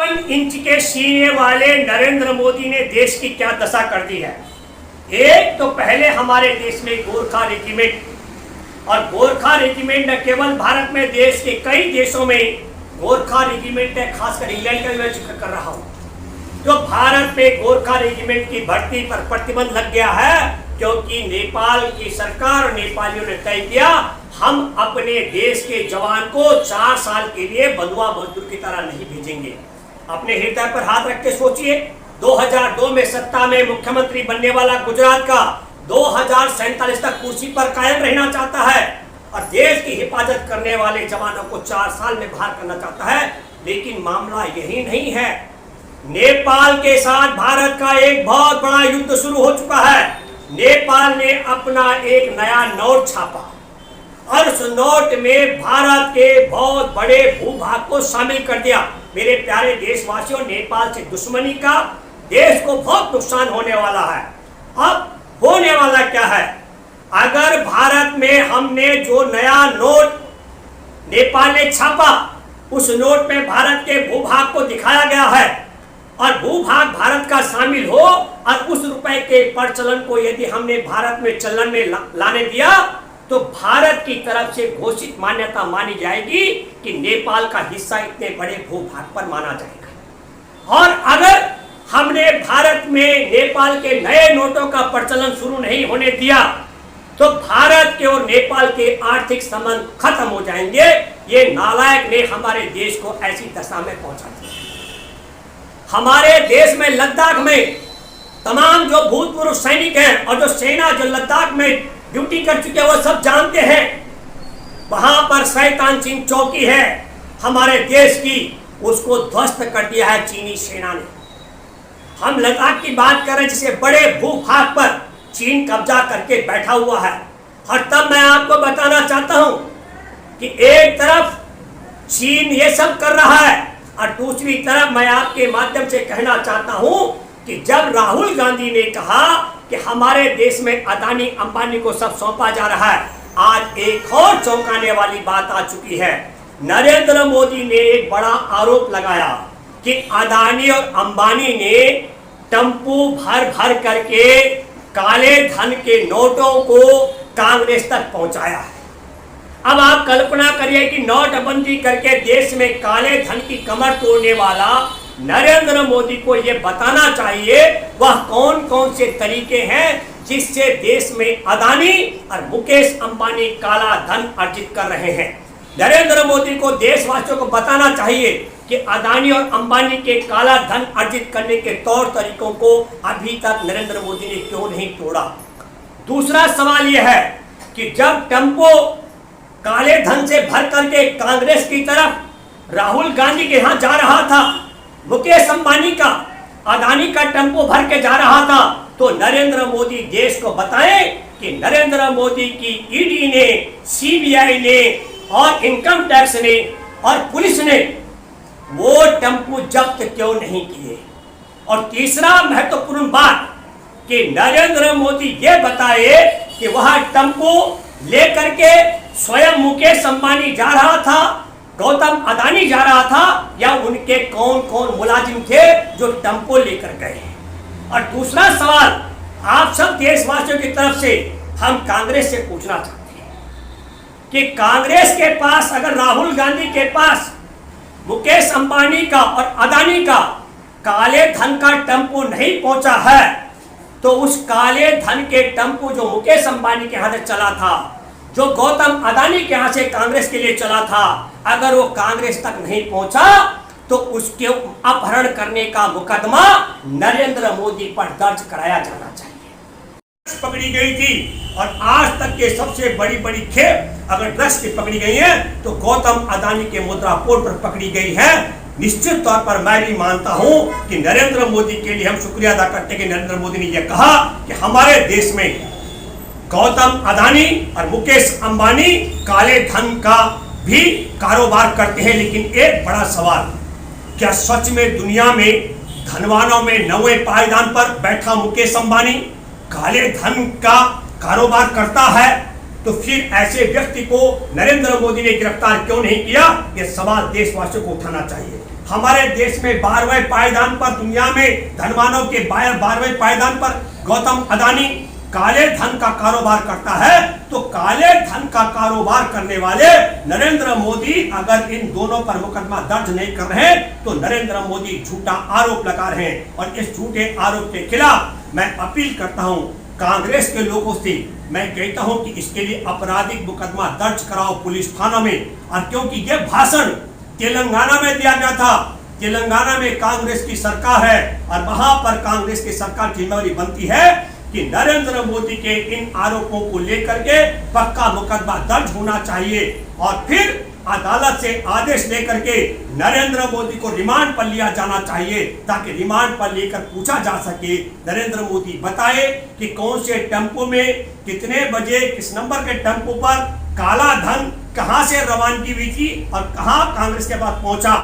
Inch के सीने वाले नरेंद्र मोदी ने देश की क्या दशा कर दी है। एक तो पहले हमारे देश में गोरखा रेजिमेंट, और गोरखा रेजिमेंट न केवल भारत में, देश के कई देशों में गोरखा रेजिमेंट है, खासकर इंग्लैंड का मैं जिक्र कर रहा हूँ। तो भारत में गोरखा रेजिमेंट की भर्ती पर प्रतिबंध लग गया है, क्योंकि नेपाल की सरकार और नेपालियों ने तय किया हम अपने देश के जवान को 4 साल के लिए बंधुआ मजदूर की तरह नहीं भेजेंगे। अपने हृदय पर हाथ रख के सोचिए, 2002 में सत्ता में मुख्यमंत्री बनने वाला गुजरात का 2047 तक कुर्सी पर कायम रहना चाहता है और देश की हिफाजत करने वाले जवानों को 4 साल में बाहर करना चाहता है। लेकिन मामला यही नहीं है। नेपाल के साथ भारत का एक बहुत बड़ा युद्ध शुरू हो चुका है। नेपाल ने अपना एक नया नोट छापा और उस नोट में भारत के बहुत बड़े भूभाग को शामिल कर दिया। मेरे प्यारे देशवासियों, नेपाल से दुश्मनी का देश को बहुत नुकसान होने वाला है। अब होने वाला क्या है, अगर भारत में हमने जो नया नोट नेपाल ने छापा, उस नोट में भारत के भूभाग को दिखाया गया है और भूभाग भारत का शामिल हो और उस रुपए के प्रचलन को यदि हमने भारत में चलन में लाने दिया तो भारत की तरफ से घोषित मान्यता मानी जाएगी कि नेपाल का हिस्सा इतने बड़े भूभाग पर माना जाएगा। और अगर हमने भारत में नेपाल के नए नोटों का प्रचलन शुरू नहीं होने दिया तो भारत के और नेपाल के आर्थिक संबंध खत्म हो जाएंगे। ये नालायक ने हमारे देश को ऐसी दशा में पहुंचा दिया। हमारे देश में लद्दाख में तमाम जो भूतपूर्व सैनिक हैं और जो सेना जो लद्दाख में ड्यूटी कर चुके हैं वो सब जानते हैं, वहां पर शैतान सिंह चौकी है हमारे देश की, उसको ध्वस्त कर दिया है चीनी सेना ने। हम लद्दाख की बात कर रहे हैं जिसे बड़े भूभाग पर चीन कब्जा करके बैठा हुआ है। और तब मैं आपको बताना चाहता हूं कि एक तरफ चीन ये सब कर रहा है और दूसरी तरफ मैं आपके माध्यम से कहना चाहता हूं कि जब राहुल गांधी ने कहा कि हमारे देश में अदानी अंबानी को सब सौंपा जा रहा है, आज एक और चौंकाने वाली बात आ चुकी है। नरेंद्र मोदी ने एक बड़ा आरोप लगाया कि अदानी और अंबानी ने टम्पू भर भर करके काले धन के नोटों को कांग्रेस तक पहुंचाया है। अब आप कल्पना करिए कि नोटबंदी करके देश में काले धन की कमर तोड़ने वाला नरेंद्र मोदी को यह बताना चाहिए वह कौन कौन से तरीके हैं जिससे देश में अदानी और मुकेश अंबानी काला धन अर्जित कर रहे हैं। नरेंद्र मोदी को देशवासियों को बताना चाहिए कि अदानी और अंबानी के काला धन अर्जित करने के तौर तरीकों को अभी तक नरेंद्र मोदी ने क्यों नहीं तोड़ा। दूसरा सवाल यह है कि जब टेम्पो काले धन से भर करके कांग्रेस की तरफ राहुल गांधी के यहां जा रहा था, मुकेश अंबानी का अदानी का टेम्पो भर के जा रहा था, तो नरेंद्र मोदी देश को बताएं कि नरेंद्र मोदी की ईडी ने, सीबीआई ने और इनकम टैक्स ने और पुलिस ने वो टेम्पो जब्त क्यों नहीं किए। और तीसरा महत्वपूर्ण बात कि नरेंद्र मोदी ये बताए कि वह टेम्पो लेकर के स्वयं मुकेश अंबानी जा रहा था, गौतम अदानी जा रहा था, या उनके कौन कौन मुलाजिम थे जो टेम्पो लेकर गए। और दूसरा सवाल आप सब देशवासियों की तरफ से हम कांग्रेस से पूछना चाहते हैं कि कांग्रेस के पास, अगर राहुल गांधी के पास मुकेश अंबानी का और अदानी का काले धन का टेम्पो नहीं पहुंचा है तो उस काले धन के टेम्पो जो मुकेश अंबानी के हाथ से चला था, जो गौतम अदानी के यहाँ से कांग्रेस के लिए चला था, अगर वो कांग्रेस तक नहीं पहुंचा तो उसके अपहरण करने का मुकदमा नरेंद्र मोदी पर दर्ज कराया जाना चाहिए। पकड़ी गई थी और आज तक के सबसे बड़ी बड़ी खेप अगर ड्रग्स की पकड़ी गई है तो गौतम अदानी के मुद्रा पोर्ट पर पकड़ी गई है। निश्चित तौर पर मैं भी मानता हूं कि नरेंद्र मोदी के लिए हम शुक्रिया अदा करते हैं कि नरेंद्र मोदी ने यह कहा कि हमारे देश में गौतम अदानी और मुकेश अंबानी काले धन का भी कारोबार करते हैं। लेकिन एक बड़ा सवाल, क्या सच में दुनिया में धनवानों में 9वें पायदान पर बैठा मुकेश अंबानी काले धन का कारोबार करता है? तो फिर ऐसे व्यक्ति को नरेंद्र मोदी ने गिरफ्तार क्यों नहीं किया? यह सवाल देशवासियों को उठाना चाहिए। हमारे देश में 12वें पायदान पर, दुनिया में धनवानों के 12वें पायदान पर गौतम अदानी काले धन का कारोबार करता है। तो काले धन का कारोबार करने वाले नरेंद्र मोदी अगर इन दोनों पर मुकदमा दर्ज नहीं कर रहे हैं तो नरेंद्र मोदी झूठा आरोप लगा रहे हैं। और इस झूठे आरोप के खिलाफ मैं अपील करता हूं कांग्रेस के लोगों से। मैं कहता हूं कि इसके लिए आपराधिक मुकदमा दर्ज कराओ पुलिस थाना में। और क्योंकि यह भाषण तेलंगाना में दिया गया था, तेलंगाना में कांग्रेस की सरकार है और वहां पर कांग्रेस की सरकार की जिम्मेदारी बनती है कि नरेंद्र मोदी के इन आरोपों को लेकर के पक्का मुकदमा दर्ज होना चाहिए और फिर अदालत से आदेश लेकर के नरेंद्र मोदी को रिमांड पर लिया जाना चाहिए ताकि रिमांड पर लेकर पूछा जा सके। नरेंद्र मोदी बताए कि कौन से टेम्पो में कितने बजे किस नंबर के टेम्पो पर काला धन कहां से रवानगी हुई थी और कहां कांग्रेस के पास पहुंचा।